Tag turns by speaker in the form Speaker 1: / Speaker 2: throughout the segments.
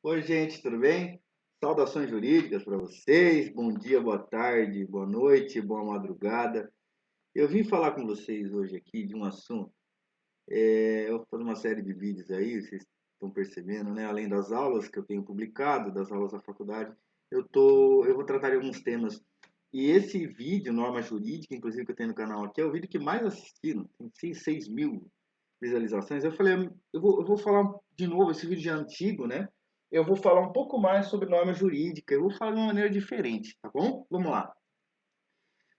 Speaker 1: Oi, gente, tudo bem? Saudações jurídicas para vocês. Bom dia, boa tarde, boa noite, boa madrugada. Eu vim falar com vocês hoje aqui de um assunto. Eu vou fazer uma série de vídeos aí, vocês estão percebendo, né? Além das aulas que eu tenho publicado, das aulas da faculdade, eu vou tratar de alguns temas. E esse vídeo, norma jurídica, inclusive que eu tenho no canal aqui, é o vídeo que mais assistiram. Tem 6 mil visualizações. Eu falei, eu vou falar de novo, esse vídeo já é antigo, né? Eu vou falar um pouco mais sobre norma jurídica. Eu vou falar de uma maneira diferente, tá bom? Vamos lá.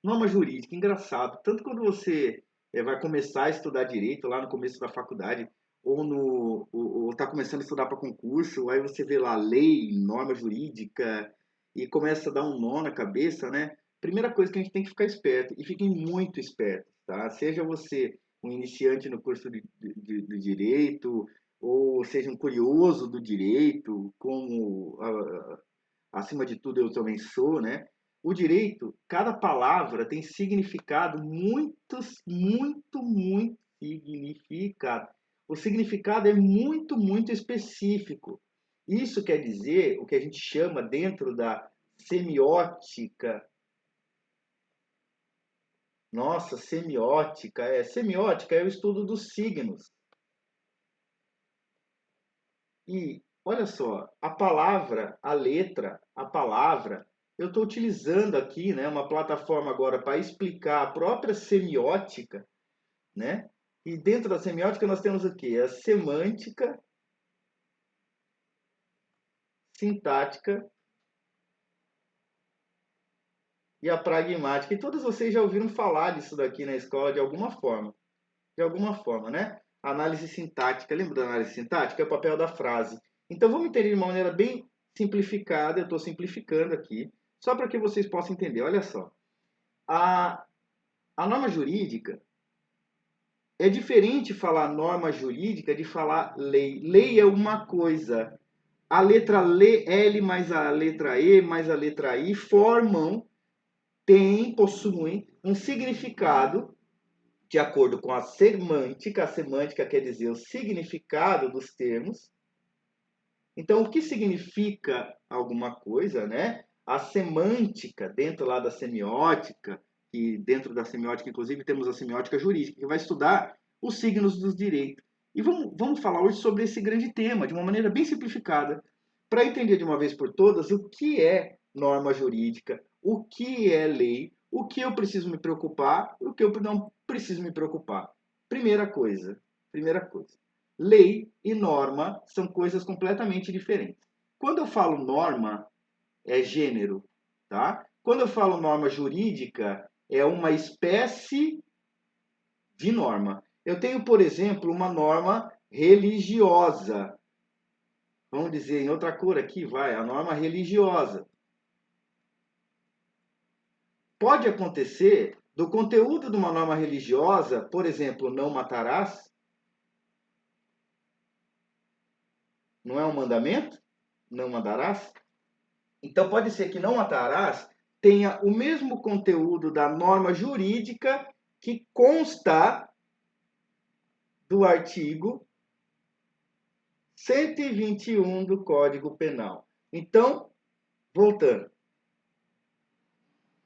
Speaker 1: Norma jurídica, engraçado. Tanto quando você vai começar a estudar direito lá no começo da faculdade, ou está começando a estudar para concurso, aí você vê lá lei, norma jurídica, e começa a dar um nó na cabeça, né? Primeira coisa que a gente tem que ficar esperto, e fiquem muito espertos, tá? Seja você um iniciante no curso de direito, ou seja um curioso do direito, como acima de tudo eu também sou, né? O direito, cada palavra tem significado muito significado. O significado é muito específico. Isso quer dizer o que a gente chama dentro da semiótica. Nossa, semiótica é o estudo dos signos. E olha só, a palavra, a letra, a palavra, eu estou utilizando aqui, né, uma plataforma agora para explicar a própria semiótica, né? E dentro da semiótica nós temos o quê? A semântica, sintática e a pragmática. E todos vocês já ouviram falar disso daqui na escola de alguma forma. De alguma forma, né? Análise sintática. Lembra da análise sintática? É o papel da frase. Então vamos entender de uma maneira bem simplificada. Eu estou simplificando aqui, só para que vocês possam entender. Olha só. A, a norma jurídica é diferente falar norma jurídica de falar lei. Lei é uma coisa. A letra L mais a letra E mais a letra I formam, possuem um significado de acordo com a semântica. A semântica quer dizer o significado dos termos. Então, o que significa alguma coisa, né? A semântica, dentro lá da semiótica, e dentro da semiótica, inclusive, temos a semiótica jurídica, que vai estudar os signos dos direitos. E vamos falar hoje sobre esse grande tema, de uma maneira bem simplificada, para entender de uma vez por todas o que é norma jurídica, o que é lei, o que eu preciso me preocupar, o que eu não preciso me preocupar. Primeira coisa. Lei e norma são coisas completamente diferentes. Quando eu falo norma, é gênero, tá? Quando eu falo norma jurídica, é uma espécie de norma. Eu tenho, por exemplo, uma norma religiosa. Vamos dizer em outra cor aqui, vai, a norma religiosa. Pode acontecer do conteúdo de uma norma religiosa, por exemplo, não matarás, não é um mandamento? Não mandarás? Então, pode ser que não matarás tenha o mesmo conteúdo da norma jurídica que consta do artigo 121 do Código Penal. Então, voltando.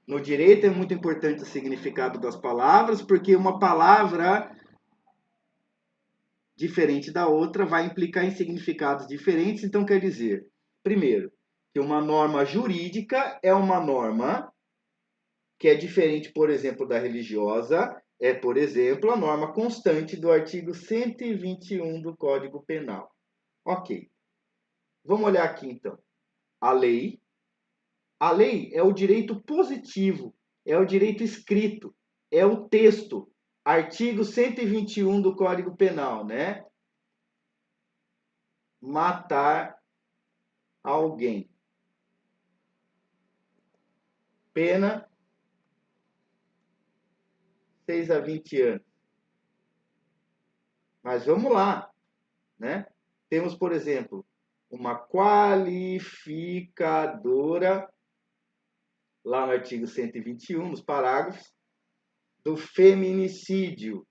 Speaker 1: No direito é muito importante o significado das palavras, porque uma palavra diferente da outra vai implicar em significados diferentes. Então, quer dizer, primeiro, que uma norma jurídica é uma norma que é diferente, por exemplo, da religiosa, é, por exemplo, a norma constante do artigo 121 do Código Penal. Ok. Vamos olhar aqui então. A lei. A lei é o direito positivo, é o direito escrito, é o texto. Artigo 121 do Código Penal, né? Matar alguém. Pena 6 a 20 anos. Mas vamos lá, né? Temos, por exemplo, uma qualificadora, lá no artigo 121, nos parágrafos, do feminicídio.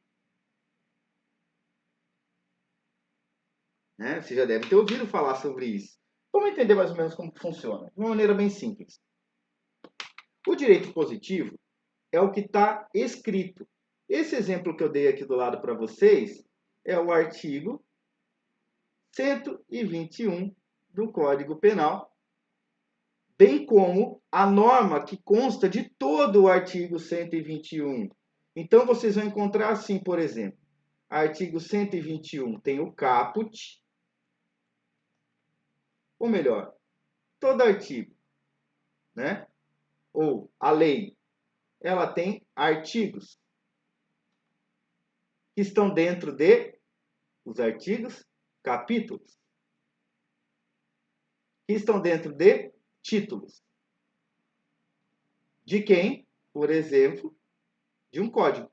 Speaker 1: Né? Você já deve ter ouvido falar sobre isso. Vamos entender mais ou menos como que funciona, de uma maneira bem simples. O direito positivo é o que está escrito. Esse exemplo que eu dei aqui do lado para vocês é o artigo 121 do Código Penal, bem como a norma que consta de todo o artigo 121. Então, vocês vão encontrar assim, por exemplo, artigo 121 tem o caput, ou melhor, todo artigo, né? Ou a lei, ela tem artigos que estão dentro de os artigos, capítulos, que estão dentro de títulos. De quem? Por exemplo, de um código.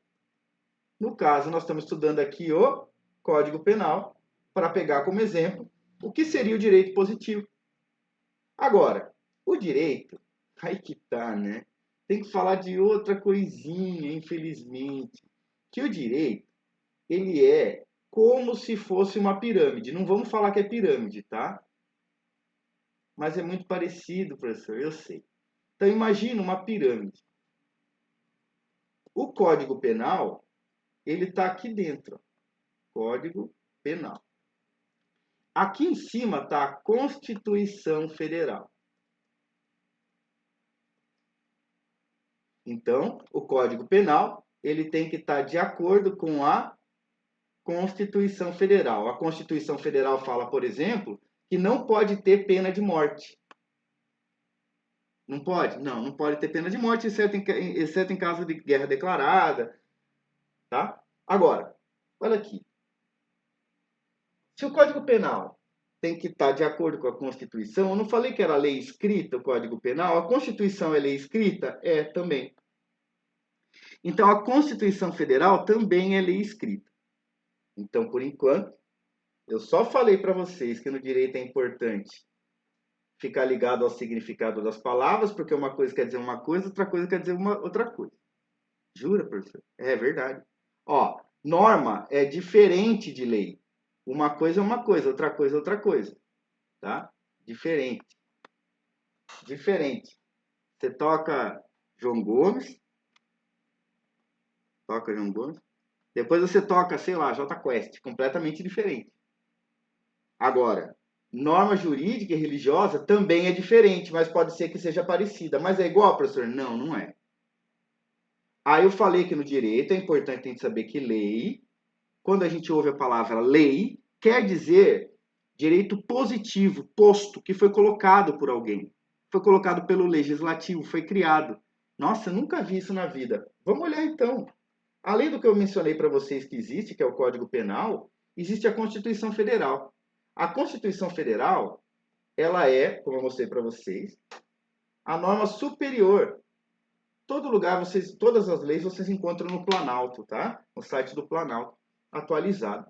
Speaker 1: No caso, nós estamos estudando aqui o Código Penal para pegar como exemplo o que seria o direito positivo. Agora, o direito, aí que tá, né? Tem que falar de outra coisinha, infelizmente, que o direito, ele é como se fosse uma pirâmide. Não vamos falar que é pirâmide, tá? Mas é muito parecido, professor, eu sei. Então, imagina uma pirâmide. O Código Penal, ele está aqui dentro. Código Penal. Aqui em cima está a Constituição Federal. Então, o Código Penal, ele tem que estar de acordo com a Constituição Federal. A Constituição Federal fala, por exemplo, que não pode ter pena de morte. Não pode? Não, não pode ter pena de morte, exceto em caso de guerra declarada. Tá? Agora, olha aqui. Se o Código Penal tem que estar de acordo com a Constituição, eu não falei que era lei escrita, o Código Penal? A Constituição é lei escrita? É, também. Então, a Constituição Federal também é lei escrita. Então, por enquanto, eu só falei para vocês que no direito é importante ficar ligado ao significado das palavras, porque uma coisa quer dizer uma coisa, outra coisa quer dizer uma outra coisa. Jura, professor? É verdade. Ó, norma é diferente de lei. Uma coisa é uma coisa, outra coisa é outra coisa. Tá? Diferente. Diferente. Você toca João Gomes. Toca João Gomes. Depois você toca, sei lá, J Quest. Completamente diferente. Agora, norma jurídica e religiosa também é diferente, mas pode ser que seja parecida. Mas é igual, professor? Não, não é. Aí eu falei que no direito é importante a gente saber que lei, quando a gente ouve a palavra lei, quer dizer direito positivo, posto, que foi colocado por alguém. Foi colocado pelo legislativo, foi criado. Nossa, eu nunca vi isso na vida. Vamos olhar então. Além do que eu mencionei para vocês que existe, que é o Código Penal, existe a Constituição Federal. A Constituição Federal, ela é, como eu mostrei para vocês, a norma superior. Todo lugar, todas as leis vocês encontram no Planalto, tá? No site do Planalto, atualizado.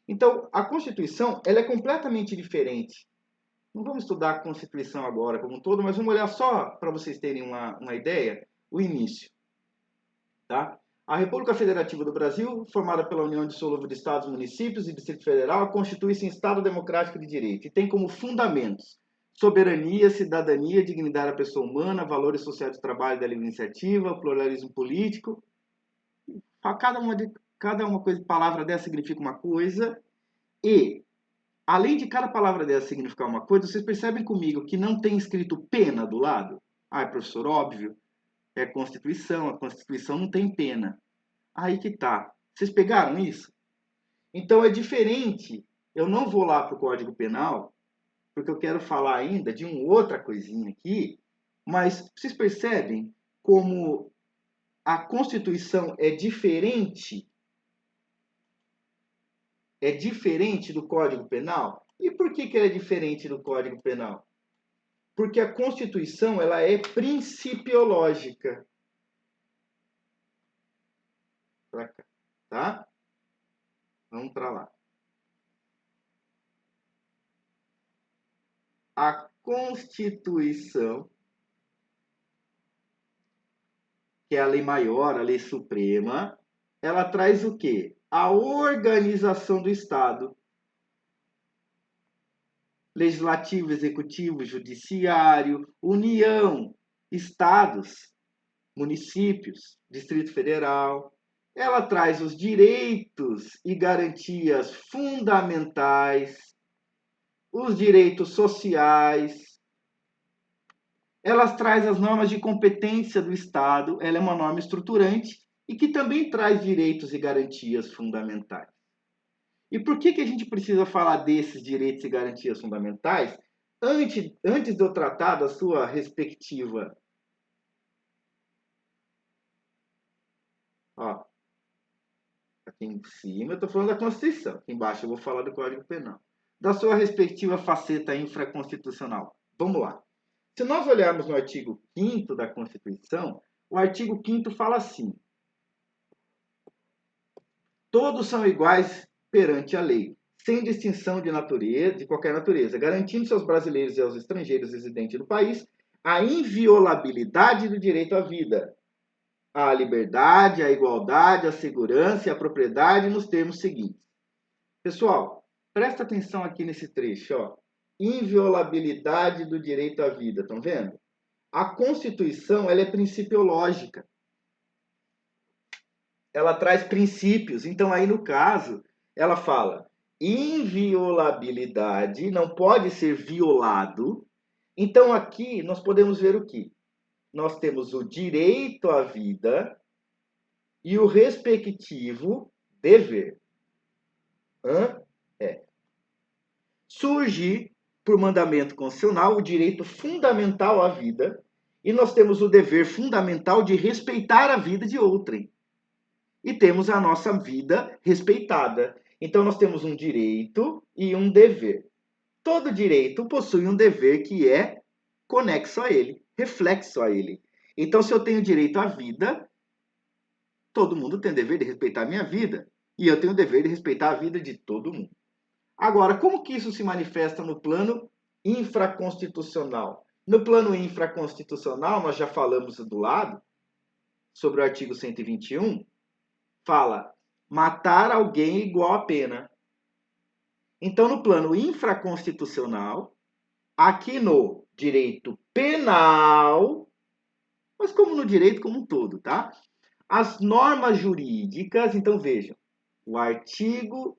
Speaker 1: Então, a Constituição, ela é completamente diferente. Não vamos estudar a Constituição agora como um todo, mas vamos olhar só para vocês terem uma ideia, o início. Tá? A República Federativa do Brasil, formada pela União Indissolúvel de Estados, Municípios e Distrito Federal, constitui-se em Estado democrático de direito e tem como fundamentos soberania, cidadania, dignidade da pessoa humana, valores sociais do trabalho e da livre iniciativa, pluralismo político. Cada uma palavra dessa significa uma coisa e, além de cada palavra dessa significar uma coisa, vocês percebem comigo que não tem escrito pena do lado? Ah, professor, óbvio. É a Constituição não tem pena. Aí que tá. Vocês pegaram isso? Então é diferente. Eu não vou lá para o Código Penal, porque eu quero falar ainda de uma outra coisinha aqui, mas vocês percebem como a Constituição é diferente? É diferente do Código Penal? E por que ela é diferente do Código Penal? Porque a Constituição ela é principiológica. Pra cá, tá? Vamos para lá. A Constituição, que é a lei maior, a lei suprema, ela traz o quê? A organização do Estado. legislativo, executivo, judiciário, União, estados, municípios, Distrito Federal. Ela traz os direitos e garantias fundamentais, os direitos sociais. Ela traz as normas de competência do Estado. Ela é uma norma estruturante e que também traz direitos e garantias fundamentais. E por que a gente precisa falar desses direitos e garantias fundamentais antes de eu tratar da sua respectiva? Ó, aqui em cima eu estou falando da Constituição, aqui embaixo eu vou falar do Código Penal. Da sua respectiva faceta infraconstitucional. Vamos lá. Se nós olharmos no artigo 5º da Constituição, o artigo 5º fala assim: todos são iguais perante a lei, sem distinção de natureza, de qualquer natureza, garantindo-se aos brasileiros e aos estrangeiros residentes no país a inviolabilidade do direito à vida, à liberdade, à igualdade, à segurança e à propriedade nos termos seguintes. Pessoal, presta atenção aqui nesse trecho, ó. Inviolabilidade do direito à vida, estão vendo? A Constituição, ela é principiológica. Ela traz princípios. Então, aí no caso, ela fala inviolabilidade, não pode ser violado. Então, aqui nós podemos ver o quê? Nós temos o direito à vida e o respectivo dever. Surge, por mandamento constitucional, o direito fundamental à vida e nós temos o dever fundamental de respeitar a vida de outrem. E temos a nossa vida respeitada. Então, nós temos um direito e um dever. Todo direito possui um dever que é conexo a ele, reflexo a ele. Então, se eu tenho direito à vida, todo mundo tem o dever de respeitar a minha vida. E eu tenho o dever de respeitar a vida de todo mundo. Agora, como que isso se manifesta no plano infraconstitucional? No plano infraconstitucional, nós já falamos do lado, sobre o artigo 121, fala matar alguém igual a pena. Então, no plano infraconstitucional, aqui no direito penal, mas como no direito como um todo, tá? As normas jurídicas, então vejam, o artigo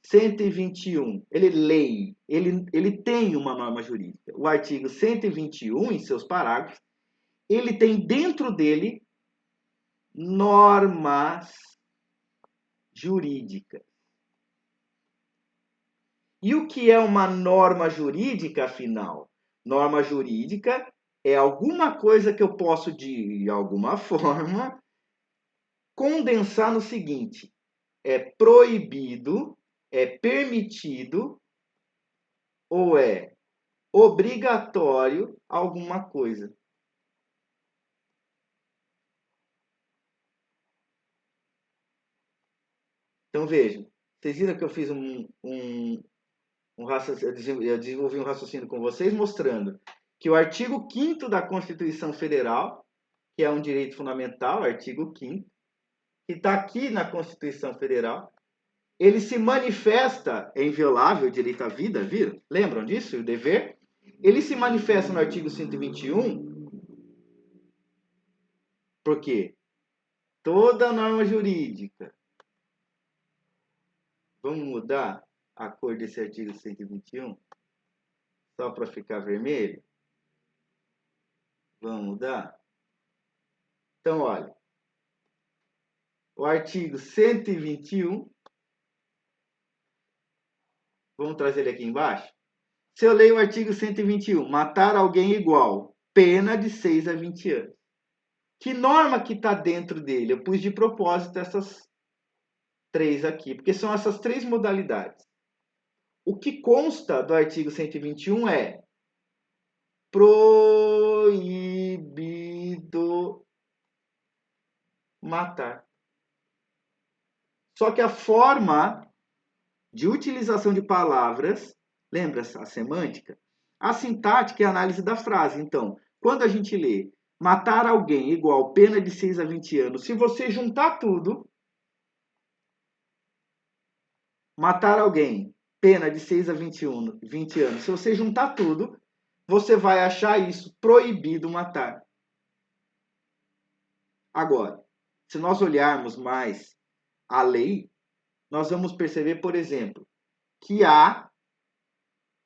Speaker 1: 121, ele é lei, ele tem uma norma jurídica. O artigo 121, em seus parágrafos, ele tem dentro dele normas jurídicas. E o que é uma norma jurídica, afinal? Norma jurídica é alguma coisa que eu posso, de alguma forma, condensar no seguinte: é proibido, é permitido ou é obrigatório alguma coisa. Então vejam, vocês viram que eu fiz eu desenvolvi um raciocínio com vocês mostrando que o artigo 5º da Constituição Federal, que é um direito fundamental, artigo 5º, que está aqui na Constituição Federal, ele se manifesta, é inviolável o direito à vida, viram? Lembram disso? O dever? Ele se manifesta no artigo 121, porque toda norma jurídica, vamos mudar a cor desse artigo 121, só para ficar vermelho? Vamos mudar? Então, olha, o artigo 121, vamos trazer ele aqui embaixo? Se eu leio o artigo 121, matar alguém igual, pena de 6 a 20 anos. Que norma que está dentro dele? Eu pus de propósito essas três aqui, porque são essas três modalidades. O que consta do artigo 121 é proibido matar. Só que a forma de utilização de palavras, lembra a semântica? A sintática é a análise da frase. Então, quando a gente lê matar alguém igual pena de 6 a 20 anos, se você juntar tudo, matar alguém, pena de 6 a 20 anos. Se você juntar tudo, você vai achar isso proibido matar. Agora, se nós olharmos mais a lei, nós vamos perceber, por exemplo, que há,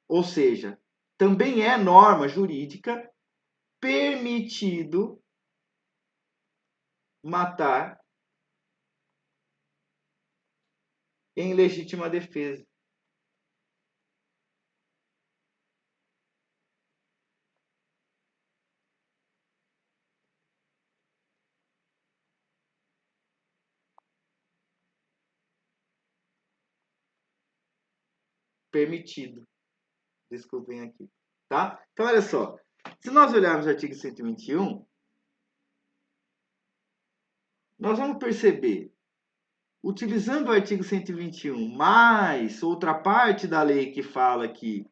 Speaker 1: ou seja, também é norma jurídica, permitido matar em legítima defesa. Permitido. Desculpem aqui. Tá? Então, olha só. Se nós olharmos o artigo 121, nós vamos perceber, utilizando o artigo 121, mais outra parte da lei que fala que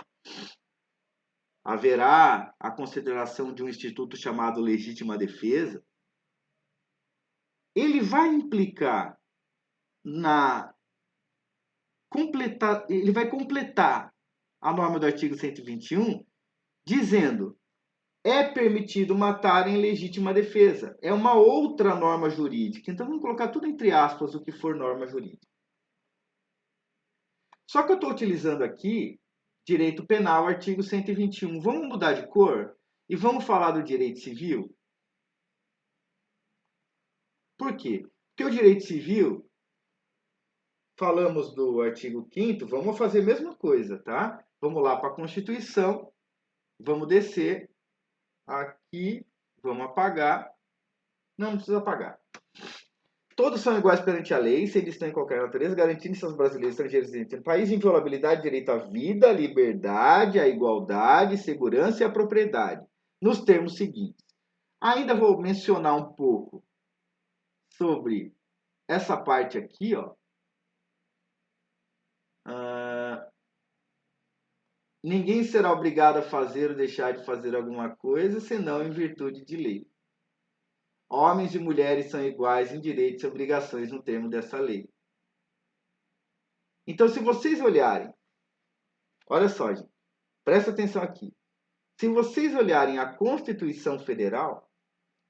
Speaker 1: haverá a consideração de um instituto chamado legítima defesa, ele vai implicar ele vai completar a norma do artigo 121, dizendo: é permitido matar em legítima defesa. É uma outra norma jurídica. Então vamos colocar tudo entre aspas o que for norma jurídica. Só que eu estou utilizando aqui direito penal, artigo 121. Vamos mudar de cor e vamos falar do direito civil? Por quê? Porque o direito civil, falamos do artigo 5º, vamos fazer a mesma coisa, tá? Vamos lá para a Constituição, vamos descer aqui, vamos apagar. Não precisa apagar. Todos são iguais perante a lei, sem distinção em qualquer natureza, garantindo-se aos brasileiros estrangeiros residentes no país inviolabilidade, direito à vida, à liberdade, à igualdade, segurança e à propriedade, nos termos seguintes. Ainda vou mencionar um pouco sobre essa parte aqui, ó. Ninguém será obrigado a fazer ou deixar de fazer alguma coisa, senão em virtude de lei. Homens e mulheres são iguais em direitos e obrigações no termo dessa lei. Então, se vocês olharem, olha só, gente, presta atenção aqui. Se vocês olharem a Constituição Federal,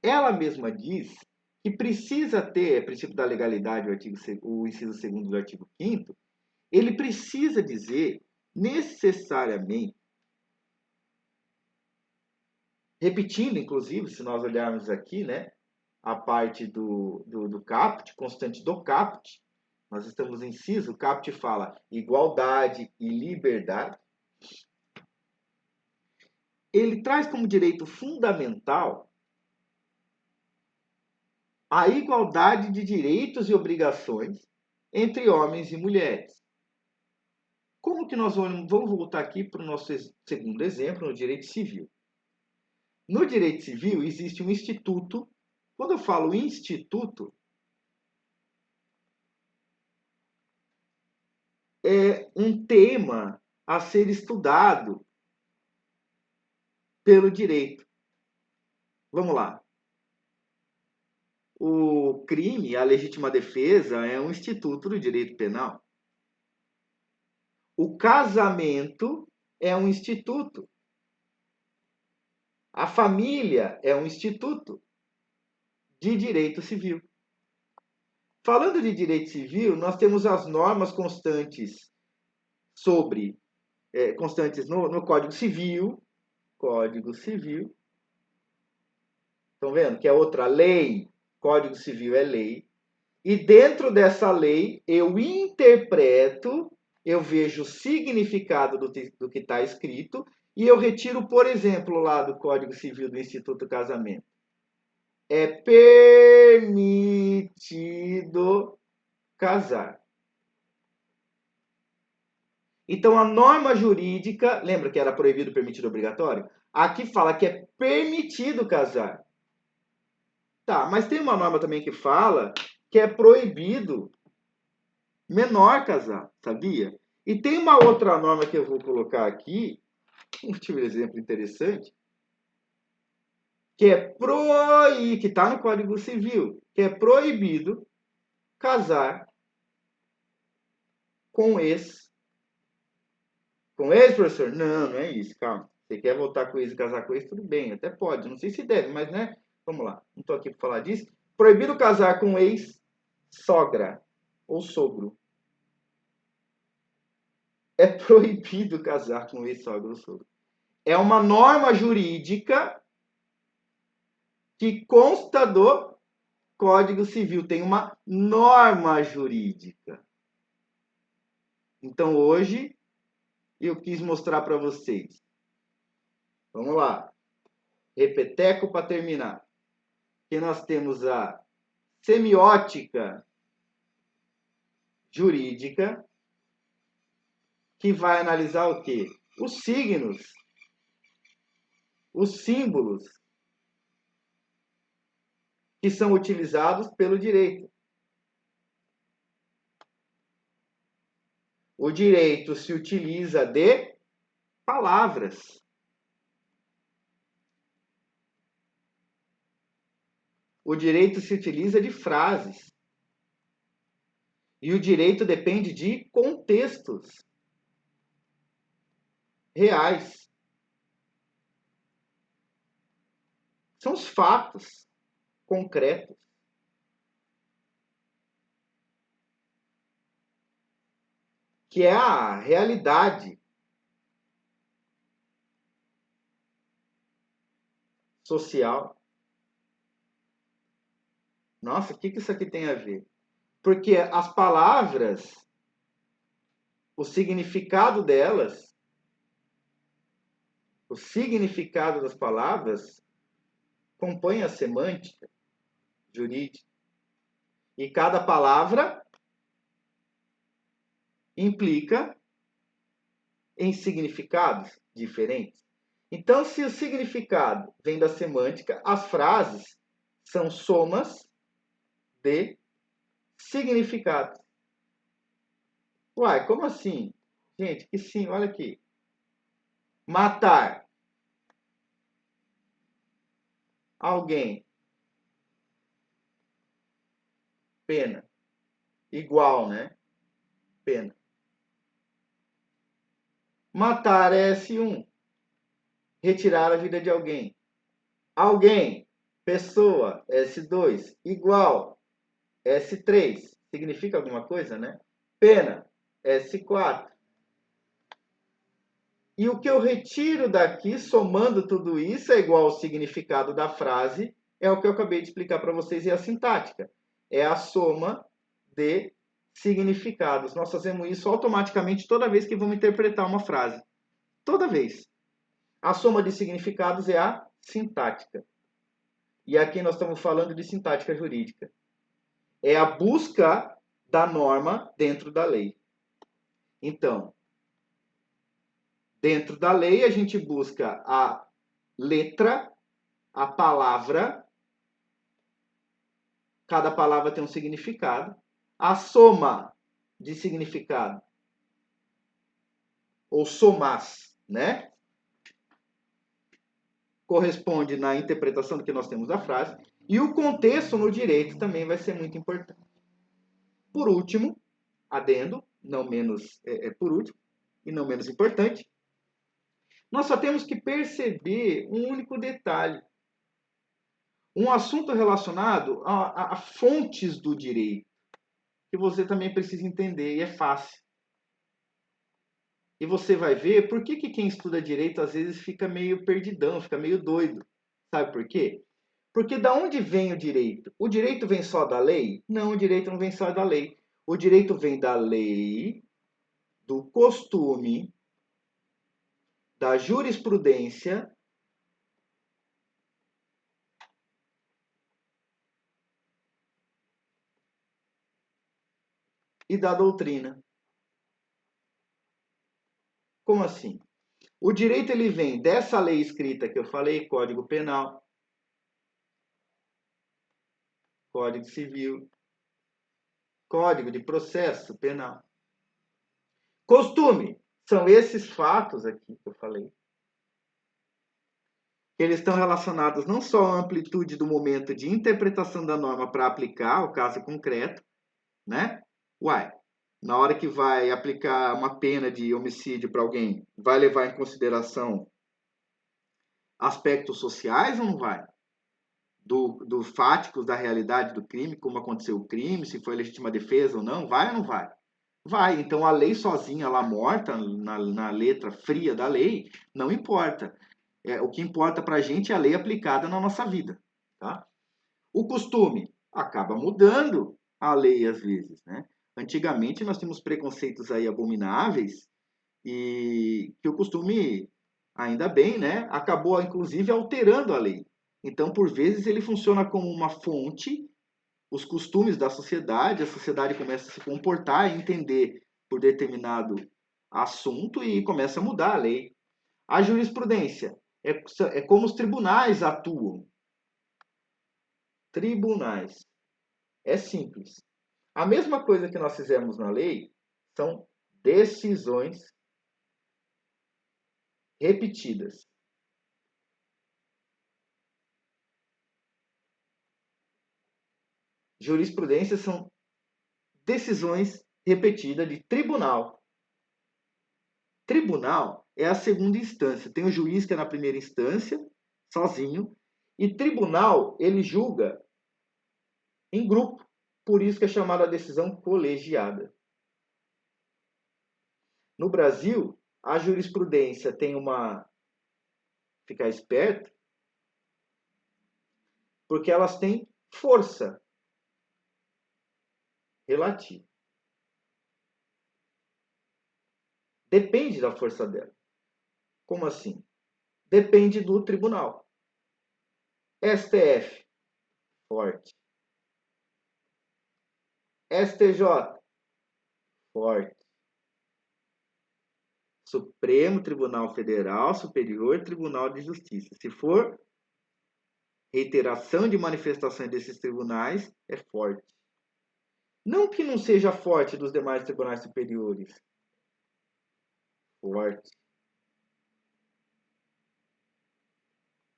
Speaker 1: ela mesma diz que precisa ter, princípio da legalidade, o inciso 2º do artigo 5º, ele precisa dizer necessariamente, repetindo, inclusive, se nós olharmos aqui, né, a parte do caput, constante do caput, nós estamos em inciso, o caput fala igualdade e liberdade. Ele traz como direito fundamental a igualdade de direitos e obrigações entre homens e mulheres. Como que nós vamos voltar aqui para o nosso segundo exemplo, no direito civil. No direito civil existe um instituto. Quando eu falo instituto, é um tema a ser estudado pelo direito. Vamos lá. O crime, a legítima defesa, é um instituto do direito penal. O casamento é um instituto. A família é um instituto de direito civil. Falando de direito civil, nós temos as normas constantes constantes no Código Civil. Código Civil. Estão vendo que é outra lei? Código Civil é lei. E dentro dessa lei, eu interpreto, eu vejo o significado do que está escrito e eu retiro, por exemplo, lá do Código Civil do Instituto Casamento. É permitido casar. Então, a norma jurídica, lembra que era proibido, permitido, obrigatório? Aqui fala que é permitido casar. Tá, mas tem uma norma também que fala que é proibido menor casar, sabia? E tem uma outra norma que eu vou colocar aqui, um exemplo interessante, que que está no Código Civil, que é proibido casar com Com ex, professor? Não, não é isso, calma. Você quer voltar com ex e casar com ex, tudo bem, até pode. Não sei se deve, mas né? Vamos lá, não estou aqui para falar disso. Proibido casar com ex-sogra ou sogro. É proibido casar com ex-sogra ou sogro. É uma norma jurídica que consta do Código Civil. Tem uma norma jurídica. Então, hoje, eu quis mostrar para vocês. Vamos lá. Repeteco para terminar. Que nós temos a semiótica jurídica, que vai analisar o quê? Os signos, os símbolos que são utilizados pelo direito. O direito se utiliza de palavras. O direito se utiliza de frases. E o direito depende de contextos reais. São os fatos concretos. Que é a realidade social. Nossa, o que isso aqui tem a ver? Porque as palavras, o significado delas, o significado das palavras compõe a semântica jurídica. E cada palavra implica em significados diferentes. Então, se o significado vem da semântica, as frases são somas de significados. Uai, como assim? Gente, que sim, olha aqui. Matar alguém. Pena. Igual, né? Pena. Matar é S1. Retirar a vida de alguém. Alguém. Pessoa. S2. Igual. S3. Significa alguma coisa, né? Pena. S4. E o que eu retiro daqui, somando tudo isso, é igual ao significado da frase, é o que eu acabei de explicar para vocês, é a sintática. É a soma de significados. Nós fazemos isso automaticamente toda vez que vamos interpretar uma frase. Toda vez. A soma de significados é a sintática. E aqui nós estamos falando de sintática jurídica. É a busca da norma dentro da lei. Então, dentro da lei, a gente busca a letra, a palavra. Cada palavra tem um significado. A soma de significado, ou somas, né? Corresponde na interpretação do que nós temos da frase. E o contexto no direito também vai ser muito importante. Por último, adendo, não menos por último, e não menos importante, nós só temos que perceber um único detalhe. Um assunto relacionado a fontes do direito, que você também precisa entender, e é fácil. E você vai ver por que quem estuda direito às vezes fica meio perdidão, fica meio doido. Sabe por quê? Porque da onde vem o direito? O direito vem só da lei? Não, o direito não vem só da lei. O direito vem da lei, do costume, da jurisprudência e da doutrina. Como assim? O direito ele vem dessa lei escrita que eu falei, Código Penal, Código Civil, Código de Processo Penal. Costume são esses fatos aqui que eu falei. Eles estão relacionados não só à amplitude do momento de interpretação da norma para aplicar o caso concreto, né? Uai, na hora que vai aplicar uma pena de homicídio para alguém, vai levar em consideração aspectos sociais ou não vai? Do fáticos da realidade do crime, como aconteceu o crime, se foi legítima defesa ou não, vai ou não vai? Vai. Então a lei sozinha, lá morta, na letra fria da lei, não importa. O que importa para a gente é a lei aplicada na nossa vida. Tá? O costume acaba mudando a lei às vezes. Né? Antigamente nós tínhamos preconceitos aí abomináveis e que o costume, ainda bem, né, acabou inclusive alterando a lei. Então, por vezes, ele funciona como uma fonte, os costumes da sociedade, a sociedade começa a se comportar e entender por determinado assunto e começa a mudar a lei. A jurisprudência é como os tribunais atuam. Tribunais. É simples. A mesma coisa que nós fizemos na lei são decisões repetidas. Jurisprudência são decisões repetidas de tribunal. Tribunal é a segunda instância. Tem o juiz que é na primeira instância, sozinho, e tribunal ele julga em grupo. Por isso que é chamada a decisão colegiada. No Brasil, a jurisprudência tem uma... Ficar esperto, porque elas têm força relativa. Depende da força dela. Como assim? Depende do tribunal. STF, forte. STJ, forte. Supremo Tribunal Federal, Superior Tribunal de Justiça. Se for reiteração de manifestações desses tribunais, é forte. Não que não seja forte dos demais tribunais superiores. Forte.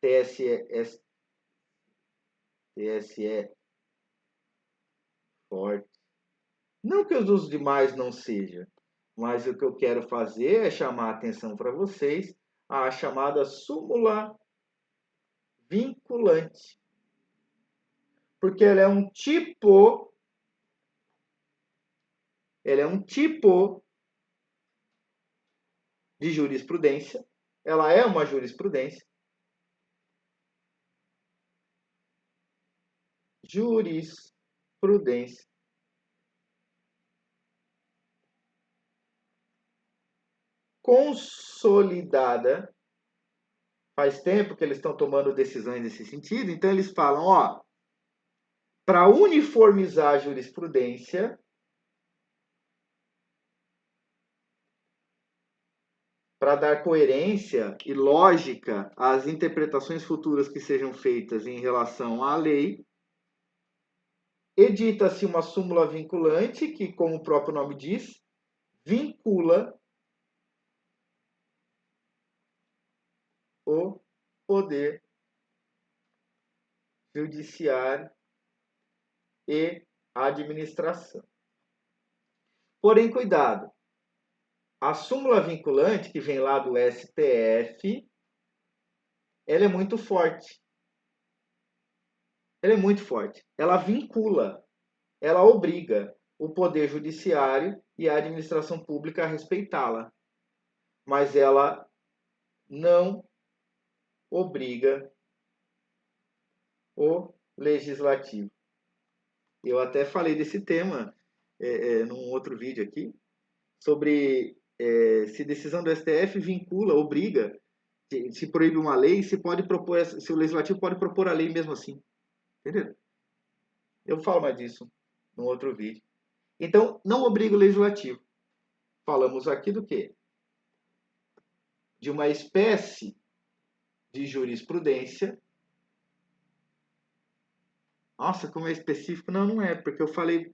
Speaker 1: TSE, forte. Não que os dos demais não sejam, mas o que eu quero fazer é chamar a atenção para vocês à chamada súmula vinculante. Porque ela é um tipo de jurisprudência. Ela é uma jurisprudência. Jurisprudência. Consolidada. Faz tempo que eles estão tomando decisões nesse sentido. Então eles falam, ó, para uniformizar a jurisprudência, para dar coerência e lógica às interpretações futuras que sejam feitas em relação à lei, edita-se uma súmula vinculante que, como o próprio nome diz, vincula o poder judiciário e administração. Porém, cuidado, a súmula vinculante, que vem lá do STF, ela é muito forte. Ela é muito forte. Ela vincula, ela obriga o poder judiciário e a administração pública a respeitá-la. Mas ela não obriga o legislativo. Eu até falei desse tema num outro vídeo aqui, sobre se decisão do STF vincula, obriga, se proíbe uma lei, se o legislativo pode propor a lei mesmo assim. Entendeu? Eu falo mais disso num outro vídeo. Então, não obriga o legislativo. Falamos aqui do quê? De uma espécie de jurisprudência. Nossa, como é específico? Não, não é, porque eu falei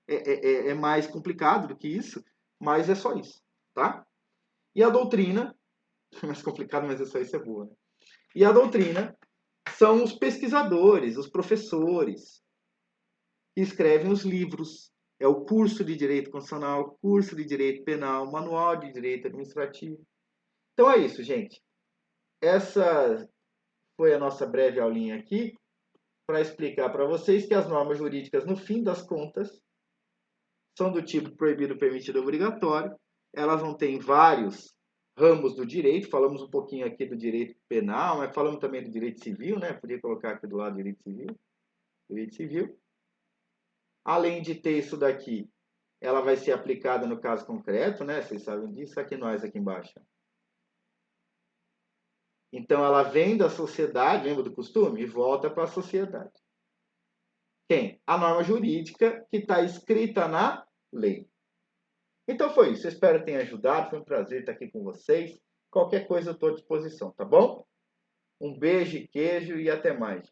Speaker 1: é mais complicado do que isso, mas é só isso, tá? E a doutrina, mais complicado, mas é só isso, é boa, né? E a doutrina são os pesquisadores, os professores, que escrevem os livros, É o curso de Direito Constitucional, curso de Direito Penal, Manual de Direito Administrativo. Então é isso, gente. Essa foi a nossa breve aulinha aqui para explicar para vocês que as normas jurídicas, no fim das contas, são do tipo proibido, permitido, obrigatório. Elas não têm vários ramos do direito. Falamos um pouquinho aqui do direito penal, mas falamos também do direito civil, né? Podia colocar aqui do lado do direito civil. Direito civil. Além de ter isso daqui, ela vai ser aplicada no caso concreto, né? Vocês sabem disso, aqui nós aqui embaixo. Então ela vem da sociedade, lembra do costume? E volta para a sociedade. Quem? A norma jurídica que está escrita na lei. Então foi isso. Espero que tenha ajudado. Foi um prazer estar aqui com vocês. Qualquer coisa eu estou à disposição, tá bom? Um beijo, queijo e até mais.